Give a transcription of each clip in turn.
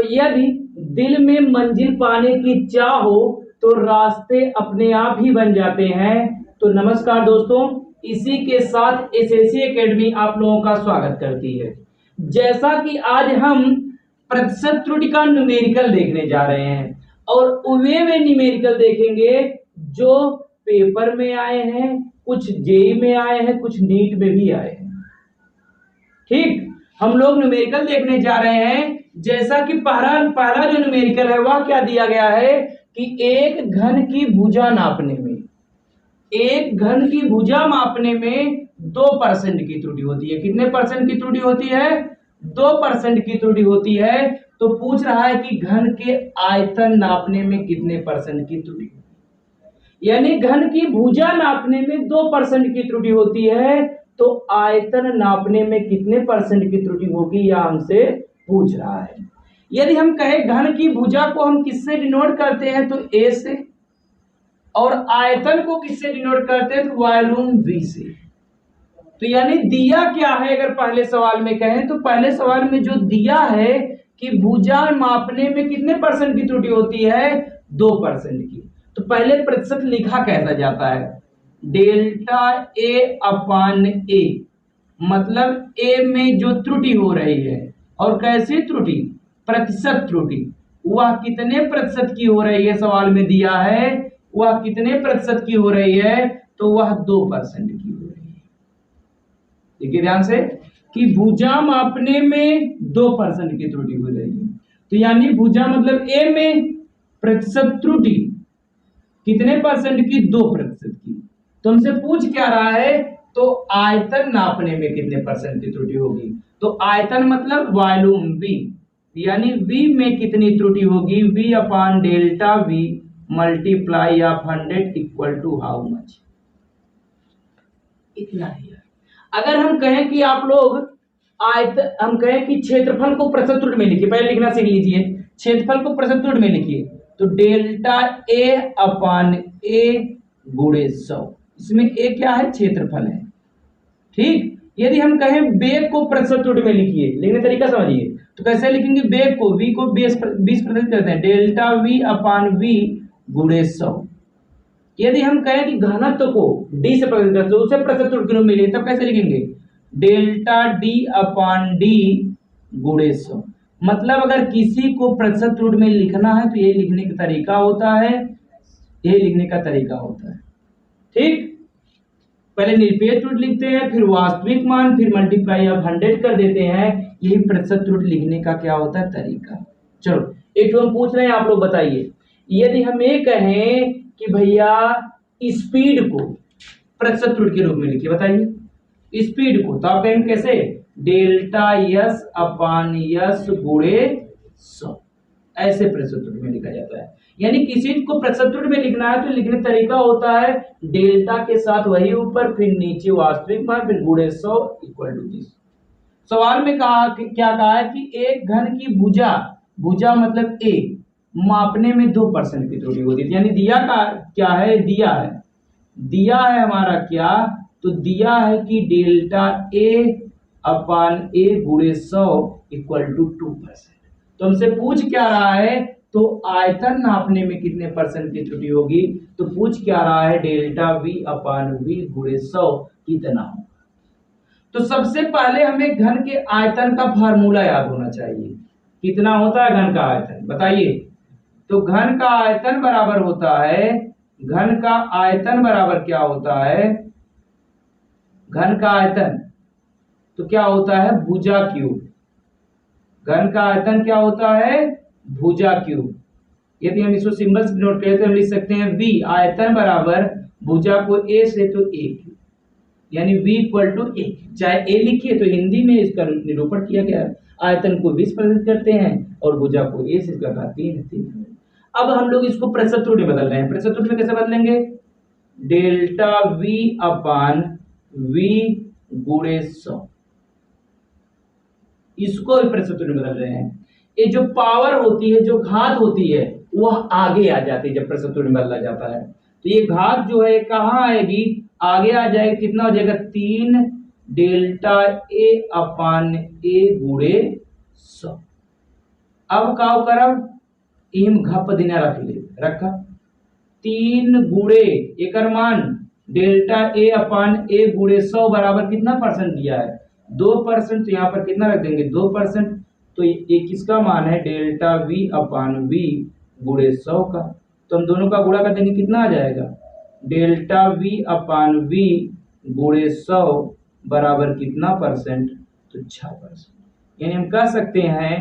यदि दिल में मंजिल पाने की चाह हो तो रास्ते अपने आप ही बन जाते हैं। तो नमस्कार दोस्तों, इसी के साथ एसएससी एकेडमी आप लोगों का स्वागत करती है। जैसा कि आज हम प्रतिशत त्रुटि का न्यूमेरिकल देखने जा रहे हैं और वे न्यूमेरिकल देखेंगे जो पेपर में आए हैं, कुछ जेई में आए हैं, कुछ नीट में भी आए हैं। ठीक, हम लोग न्यूमेरिकल देखने जा रहे हैं। जैसा कि पहला जो न्यूमेरिकल है वह क्या दिया गया है कि एक घन की भुजा नापने में, एक घन की भुजा मापने में 2% की त्रुटि होती है। कितने परसेंट की त्रुटि होती है? 2% की त्रुटि होती है। तो पूछ रहा है कि घन के आयतन नापने में कितने परसेंट की त्रुटि, यानी घन की भुजा नापने में 2% की त्रुटि होती है, तो आयतन नापने में कितने परसेंट की त्रुटि होगी यह हमसे पूछ रहा है। यदि हम कहें घन की भुजा को हम किससे डिनोट करते हैं तो ए से, और आयतन को किससे डिनोट करते हैं तो वॉल्यूम वी से। तो यानी दिया क्या है, अगर पहले सवाल में कहें तो पहले सवाल में जो दिया है कि भुजा मापने में कितने परसेंट की त्रुटि होती है, 2% की। तो पहले प्रतिशत लिखा कैसा जाता है, डेल्टा ए अपान ए, मतलब ए में जो त्रुटि हो रही है, और कैसी त्रुटि, प्रतिशत त्रुटि, वह कितने प्रतिशत की हो रही है, सवाल में दिया है वह कितने प्रतिशत की हो रही है, तो वह 2% की हो रही है। देखिए ध्यान से कि भुजा मापने में 2% की त्रुटि हो रही है। तो यानी भुजा मतलब ए में प्रतिशत त्रुटि कितने परसेंट की, 2% की। तो हमसे पूछ क्या रहा है, तो आयतन नापने में कितने परसेंट की त्रुटि होगी। तो आयतन मतलब वॉल्यूम वी, यानी वी में कितनी त्रुटि होगी, V upon delta V multiply of 100 equal to how much, इतना ही है। अगर हम कहें कि आप लोग हम कहें कि क्षेत्रफल को प्रतिशत त्रुटि में लिखिए, पहले लिखना सीख लीजिए, क्षेत्रफल को प्रतिशत त्रुटि में लिखिए, तो डेल्टा ए अपान ए गुणे 100, इसमें ए क्या है, क्षेत्रफल है। ठीक, यदि हम कहें वेग को प्रतिशत त्रुटि में लिखिए, लिखने तरीका समझिए, तो कैसे लिखेंगे, वेग को v को 20% करते हैं, डेल्टा v अपान v गुणे 100। यदि हम कहें कि घनत्व को d से प्रतिशत करते हैं, उसे प्रतिशत त्रुटि में लिए, तब कैसे लिखेंगे, डेल्टा d अपान d गुणे 100। मतलब अगर किसी को प्रतिशत त्रुटि में लिखना है तो ये लिखने का तरीका होता है, ये लिखने का तरीका होता है। ठीक, पहले निरपेक्ष त्रुटि लिखते हैं, फिर वास्तविक मान, फिर मल्टीप्लाई ऑफ 100 कर देते हैं। यही प्रतिशत त्रुटि लिखने का क्या होता है, तरीका। चलो एक तो हम पूछ रहे हैं, आप लोग बताइए, यदि हम ये कहें कि भैया स्पीड को प्रतिशत त्रुटि के रूप में लिखिए, बताइए स्पीड को, तो आप कहेंगे कैसे, डेल्टा यस अपान यस गुणे 100, ऐसे प्रतिशत त्रुटि में लिखा जाता है। यानी किसी को प्रतिशत त्रुटि में लिखना है तो लिखने तरीका होता है डेल्टा के साथ वही ऊपर, फिर नीचे वास्तविक मान, फिर गुणे 100 इक्वल टू 30। सवाल में कहा कि क्या कहा है कि एक घन की भुजा, भुजा मतलब ए, मापने में 2% की त्रुटि होती है। यानी दिया का क्या है, दिया है हमारा क्या, तो दिया है कि डेल्टा ए अपान ए गुणे 100 इक्वल टू 2%। तो हमसे पूछ क्या रहा है, तो आयतन नापने में कितने परसेंट की त्रुटि होगी, तो पूछ क्या रहा है, डेल्टा v अपान v गुणे 100 कितना होगा। तो सबसे पहले हमें घन के आयतन का फार्मूला याद होना चाहिए। कितना होता है घन का आयतन, बताइए। तो घन का आयतन बराबर होता है, घन का आयतन बराबर क्या होता है, घन का आयतन तो क्या होता है, भुजा क्यूब। घन का आयतन क्या होता है, भुजा क्यूब। यदि हम इसको सिंबल से नोट करें तो हम लिख सकते हैं v आयतन बराबर भुजा को a से तो a, यानी v इक्वल टू a। चाहे a लिखिए तो हिंदी में इसका निरूपण किया गया है, आयतन को 20% करते हैं और भुजा को a से इसका 3। अब हम लोग इसको प्रतिशत त्रुटि बदल रहे हैं। प्रतिशत त्रुटि में कैसे बदलेंगे, डेल्टा v अपान v गुणे 100, इसको प्रतिशत त्रुटि बदल रहे हैं। ये जो पावर होती है, जो घात होती है, वह आगे आ जाती है जब प्रतिशत त्रुटि में बदला जाता है। तो ये घात जो है कहाँ आएगी, आगे आ जाएगी, कितना हो जाएगा, 3 डेल्टा ए अपान ए गुणे 100। अब का करब इम घप दिना रख ले रखा 3 गुणे एकर मान डेल्टा ए अपान ए गुणे 100 बराबर कितना परसेंट दिया है 2%। तो यहाँ पर कितना रख देंगे 2%। तो ये किसका मान है डेल्टा वी अपान वी गुणे 100 का। तो हम दोनों का गुणा कर देंगे कितना आ जाएगा डेल्टा वी अपान वी गुणे 100 बराबर कितना परसेंट तो 6%। यानी हम कह सकते हैं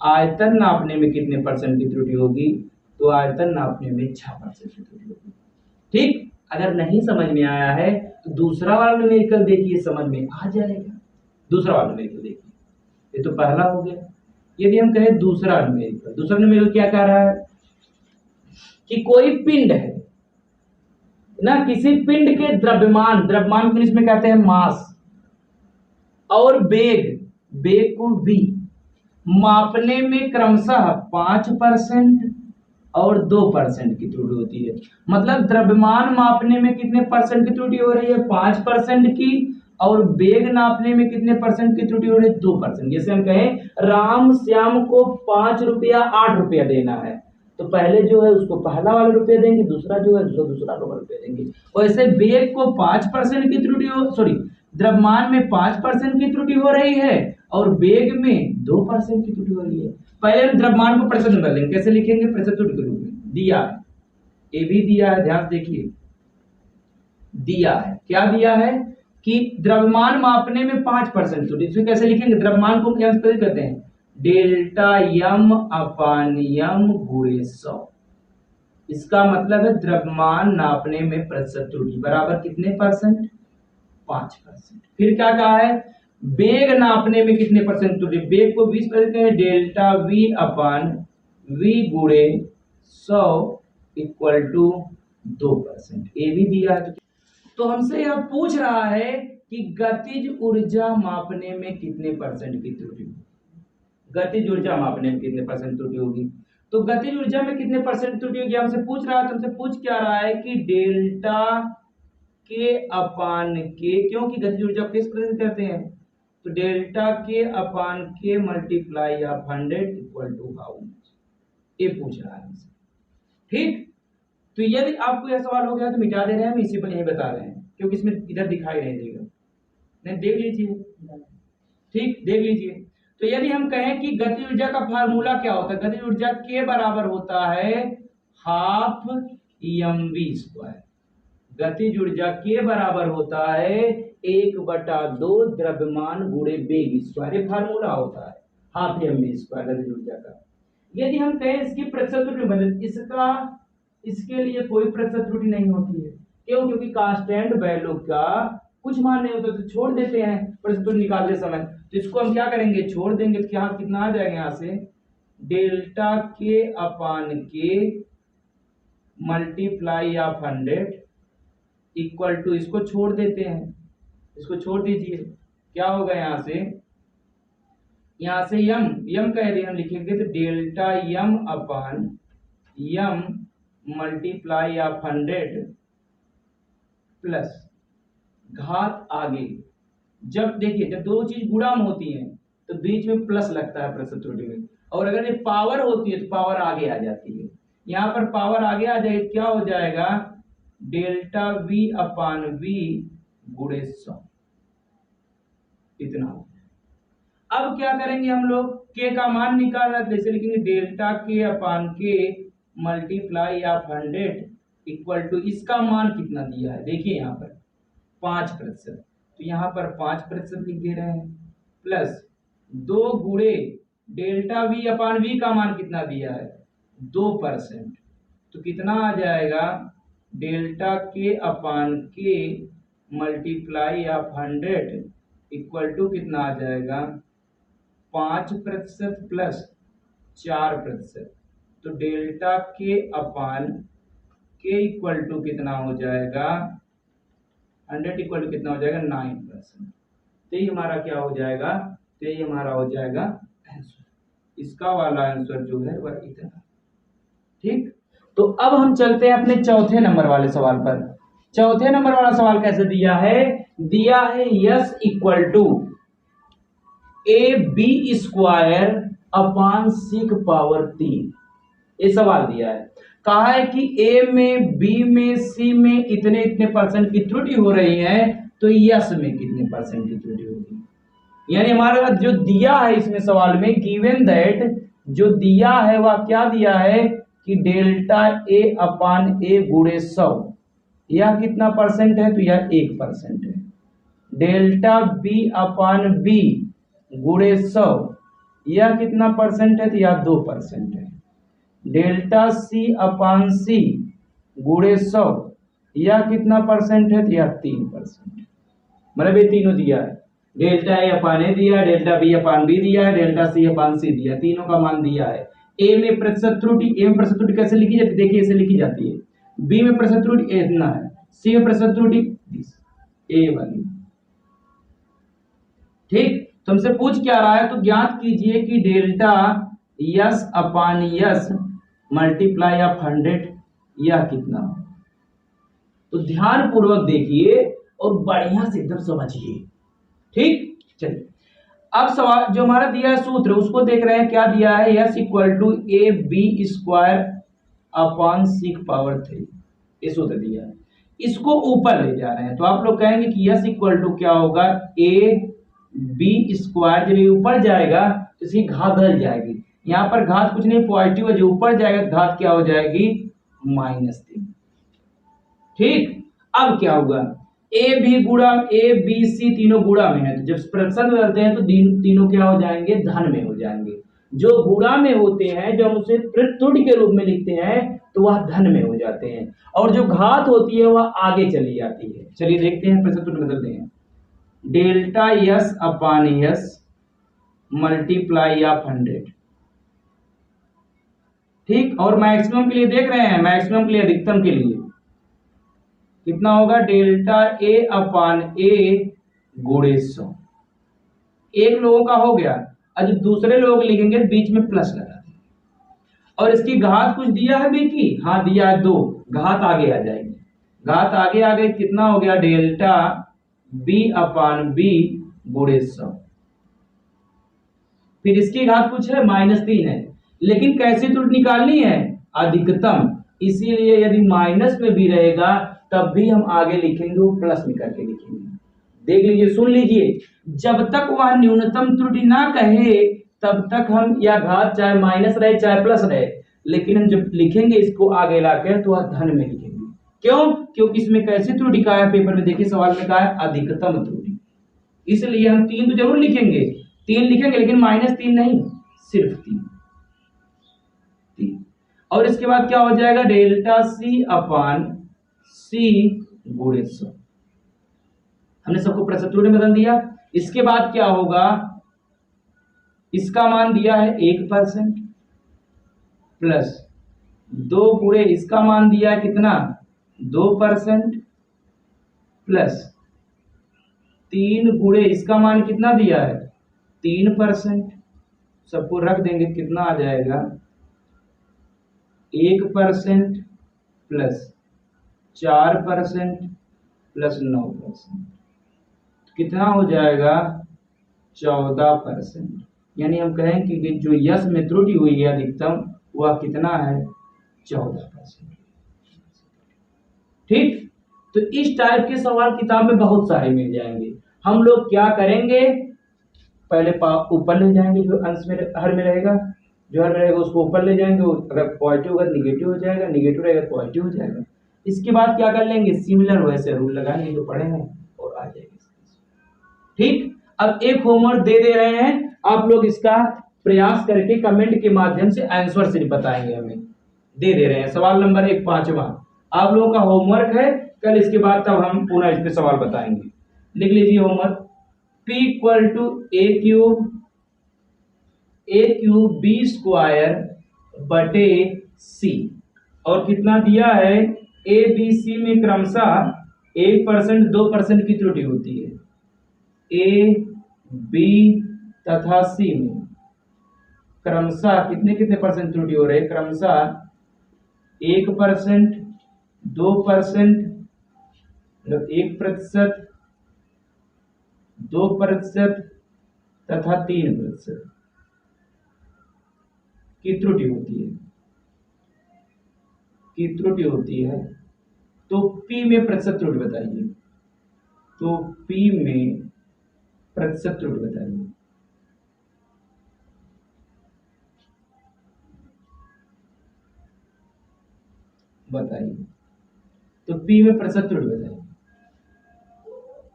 आयतन नापने में कितने परसेंट की त्रुटि होगी तो आयतन नापने में 6% की त्रुटि होगी। ठीक, अगर नहीं समझ में आया है तो दूसरा वाला न्यूमेरिकल देखिए समझ में आ जाएगा। दूसरा वाला न्यूमेरिकल देखिए, ये तो पहला हो गया। यदि हम कहें दूसरा न्यूमेरिकल क्या कह रहा है कि कोई पिंड है ना, किसी पिंड के द्रव्यमान को इसमें कहते हैं मास, और बेग को v मापने में क्रमशः 5% और 2% की त्रुटि होती है। मतलब द्रव्यमान मापने में कितने परसेंट की त्रुटि हो रही है 5% की, और बेग नापने में कितने परसेंट की त्रुटि हो रही है 2%। जैसे हम कहें राम श्याम को 5 रुपया 8 रुपया देना है, तो पहले जो है उसको पहला वाला रुपया देंगे, दूसरा जो है दूसरा वाला रुपया देंगे। वैसे बेग को 5% की त्रुटि द्रव्यमान में 5% की त्रुटि हो रही है और बेग में 2% की त्रुटि हो रही है। पहले हम द्रव्यमान को प्रतिशत में बदलेंगे, कैसे लिखेंगे प्रतिशत त्रुटि के रूप में। दिया है, ए भी दिया है, ध्यान देखिए दिया है, क्या दिया है कि द्रव्यमान मापने में 5% त्रुटि। इसमें कैसे लिखेंगे द्रव्यमान को क्या कहते हैं डेल्टा यम अपान यम गुणे 100। इसका मतलब है द्रव्यमान नापने में प्रतिशत त्रुटि बराबर कितने परसेंट 5%। फिर क्या कहा है बेग नापने में कितने परसेंट त्रुटि, बेग को 20% है डेल्टा वी अपान वी गुणे 100 इक्वल टू 2%। ए भी दिया है। तो हमसे यह पूछ रहा है कि गतिज ऊर्जा मापने में कितने परसेंट की त्रुटि होगी, गतिज ऊर्जा मापने में कितने परसेंट त्रुटि होगी। तो गतिज ऊर्जा में कितने परसेंट त्रुटि होगी हमसे पूछ रहा है। तो हमसे पूछ क्या रहा है कि डेल्टा के अपान के, क्योंकि गतिज ऊर्जा किस प्रकार करते हैं तो डेल्टा के अपान के multiply of 100 equal to how much, ये पूछ रहा है हमसे। ठीक, तो यदि आपको यह सवाल हो गया तो मिटा दे रहे हैं, हम इसी पर यही बता रहे हैं क्योंकि इसमें इधर दिखाई नहीं देगा। नहीं देख लीजिए, ठीक देख लीजिए। तो यदि हम कहें कि गतिज ऊर्जा का फार्मूला क्या होता है, गतिज ऊर्जा के बराबर होता है हाफ mv²। गतिज ऊर्जा के बराबर होता है 1/2 द्रव्यमान गुणे बेग स्क्वायर, ये फार्मूला होता है हाफ mv² गतिज ऊर्जा का। यदि हम कहें इसकी प्रतिशत त्रुटि, इसके लिए कोई प्रतिशत त्रुटि नहीं होती है। क्यों? क्योंकि कांस्टेंट वैल्यू का कुछ मान नहीं होता तो छोड़ देते हैं प्रतिशत त्रुटि निकालते समय। तो इसको हम क्या करेंगे छोड़ देंगे, तो क्या कितना आ जाएगा यहाँ से डेल्टा के अपान के मल्टीप्लाई ऑफ 100 इक्वल टू, इसको छोड़ देते हैं, इसको छोड़ दीजिए, क्या होगा यहाँ से यम कह रहे हम लिखेंगे तो delta M upon M multiply of 100 plus घात आगे। जब देखिए जब दो चीज गुणा में होती हैं तो बीच में प्लस लगता है प्रतिशत त्रुटि में, और अगर ये पावर होती है तो पावर आगे आ जाती है। यहाँ पर पावर आगे आ जाए क्या हो जाएगा डेल्टा वी अपान वी गुणे 100 इतना हो। अब क्या करेंगे हम लोग के का मान निकालना, जैसे लिखेंगे डेल्टा के अपान के मल्टीप्लाई ऑफ 100 इक्वल टू, इसका मान कितना दिया है देखिए यहाँ पर 5%, तो यहाँ पर 5% लिख दे रहे हैं प्लस 2 गुणे डेल्टा वी अपान वी का मान कितना दिया है 2%, तो कितना आ जाएगा डेल्टा के अपान के मल्टीप्लाई ऑफ 100 इक्वल टू कितना आ जाएगा 5% प्लस 4%, तो डेल्टा के अपान के इक्वल टू कितना हो जाएगा 100 इक्वल टू कितना हो जाएगा 9%। तो ये हमारा क्या हो जाएगा, तो ये हमारा हो जाएगा आंसर, इसका वाला आंसर जो है वह इतना। ठीक, तो अब हम चलते हैं अपने चौथे नंबर वाले सवाल पर। चौथे नंबर वाला सवाल कैसे दिया है, S equal to A B square upon सीक पावर 3। ये सवाल दिया है, कहा है कि ए में, बी में, सी में इतने इतने परसेंट की त्रुटि हो रही है, तो यस में कितने परसेंट की त्रुटि होगी। यानी हमारे पास जो दिया है इसमें सवाल में, गिवन दैट, जो दिया है वह क्या दिया है कि डेल्टा ए अपान ए गुणे 100, यह कितना परसेंट है, तो यह 1% है। डेल्टा बी अपान बी गुणे 100, यह कितना परसेंट है, तो यह 2% है। डेल्टा सी अपान सी गुणे 100, यह कितना परसेंट है, तो यह 3% है। मतलब ये तीनों दिया है, डेल्टा ए अपान ए दिया है, डेल्टा बी अपान बी दिया है, डेल्टा सी अपान सी दिया है, तीनों का मान दिया है। ए में प्रतिशत त्रुटि, ए में प्रतिशत त्रुटि कैसे लिखी जाती है, देखिए ऐसे लिखी जाती है। बी में प्रतिशत त्रुटि इतना है, सी में प्रतिशत त्रुटि ए वाली। ठीक, तुमसे पूछ क्या रहा है, तो ज्ञात कीजिए कि delta yes upon yes multiply of 100 यह कितना हो। तो ध्यान पूर्वक देखिए और बढ़िया से एकदम समझिए। ठीक, चलिए अब सवाल जो हमारा दिया है सूत्र उसको देख रहे हैं, क्या दिया है, S equal to A B square upon सीक पावर 3, ये सूत्र दिया है। इसको ऊपर ले जा रहे हैं, तो आप लोग कहेंगे कि यस इक्वल टू क्या होगा, ए बी स्क्वायर, जब ये ऊपर जाएगा तो इसकी घात बदल जाएगी। यहाँ पर घात कुछ नहीं, पॉजिटिव है, जो ऊपर जाएगा तो घात क्या हो जाएगी, -3। ठीक, अब क्या होगा, ए भी गुणा ए बी सी तीनों गुणा में है, तो जब फ्रैक्शन बदलते हैं तो तीनों क्या हो जाएंगे, धन में हो जाएंगे। जो गुणा में होते हैं, जब हम उसे त्रुटि के रूप में लिखते हैं तो वह धन में हो जाते हैं, और जो घात होती है वह आगे चली जाती है। चलिए देखते हैं, प्रतिशत बदलते हैं। Delta yes upon yes multiply of 100। ठीक, और मैक्सिमम के लिए देख रहे हैं, मैक्सिमम के लिए, अधिकतम के लिए कितना होगा, डेल्टा ए अपान ए गुणे 100। एक लोगों का हो गया, और जो दूसरे लोग लिखेंगे बीच में प्लस लगा देंगे। और इसकी घात कुछ दिया है बी की, हाँ दिया है 2, घात आगे आ जाएगी, घात आगे आ गई, कितना हो गया, डेल्टा बी अपान बी गुणे 100। फिर इसकी घात कुछ है, -3 है, लेकिन कैसे त्रुटि निकालनी है, अधिकतम, इसीलिए यदि माइनस में भी रहेगा तब भी हम आगे लिखेंगे वो प्लस में करके लिखेंगे। देख लीजिए, सुन लीजिए, जब तक वह न्यूनतम त्रुटि ना कहे तब तक हम, या घात चाहे माइनस रहे चाहे प्लस रहे, लेकिन हम जब लिखेंगे इसको आगे लाकर तो वह धन में लिखेंगे। क्यों, क्योंकि इसमें कैसी त्रुटि कहा है, पेपर में देखिए सवाल में कहा है अधिकतम त्रुटि, इसलिए हम 3 तो जरूर लिखेंगे, 3 लिखेंगे, लेकिन -3 नहीं, सिर्फ 3। और इसके बाद क्या हो जाएगा, डेल्टा सी अपान सी गुणे 100। हमने सबको प्रतिशत त्रुटि में बदल दिया। इसके बाद क्या होगा, इसका मान दिया है 1% प्लस 2 गुणे इसका मान दिया है कितना, 2% प्लस 3 गुणे इसका मान कितना दिया है, 3%। सबको रख देंगे, कितना आ जाएगा, 1% प्लस 4% प्लस 9%, कितना हो जाएगा, 14%। यानी हम कहें कि जो यस में त्रुटि हुई है अधिकतम, वह कितना है, 14%। ठीक, तो इस टाइप के सवाल किताब में बहुत सारे मिल जाएंगे। हम लोग क्या करेंगे, पहले ऊपर ले जाएंगे, जो अंश में हर में रहेगा, जो हर में रहेगा उसको ऊपर ले जाएंगे, अगर पॉजिटिव होगा निगेटिव हो जाएगा, निगेटिव रहेगा पॉजिटिव हो जाएगा। इसके बाद क्या कर लेंगे, सिमिलर वैसे रूल लगाएंगे जो पढ़े हैं और आ जाएगा। ठीक, अब एक होमवर्क दे रहे हैं, आप लोग इसका प्रयास करके कमेंट के माध्यम से आंसर से बताएंगे, हमें दे रहे हैं। सवाल नंबर 1 5वां आप लोगों का होमवर्क है, कल इसके बाद तब हम पुनः इस पे सवाल बताएंगे। लिख लीजिए homework, P equal to A cube B square बटे सी, और कितना दिया है, ए बी सी में क्रमशः 1% 2% की त्रुटि होती है, ए बी तथा सी में क्रमशः कितने कितने परसेंट त्रुटि हो रही है, क्रमशः 1%, 2%, 1%, 2% तथा 3%। की त्रुटि होती है, तो P में प्रतिशत त्रुटि बताइए, तो P में प्रतिशत त्रुटि बताइए। तो P में प्रतिशत त्रुटि बताइए।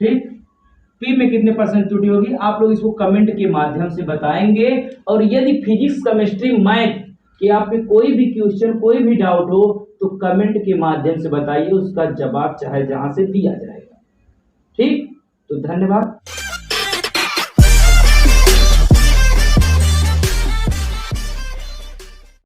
ठीक, P में कितने परसेंट त्रुटि होगी आप लोग इसको कमेंट के माध्यम से बताएंगे। और यदि फिजिक्स, केमिस्ट्री, मैथ कि आपके कोई भी क्वेश्चन, कोई भी डाउट हो तो कमेंट के माध्यम से बताइए, उसका जवाब चाहे जहां से दिया जाएगा। ठीक, तो धन्यवाद।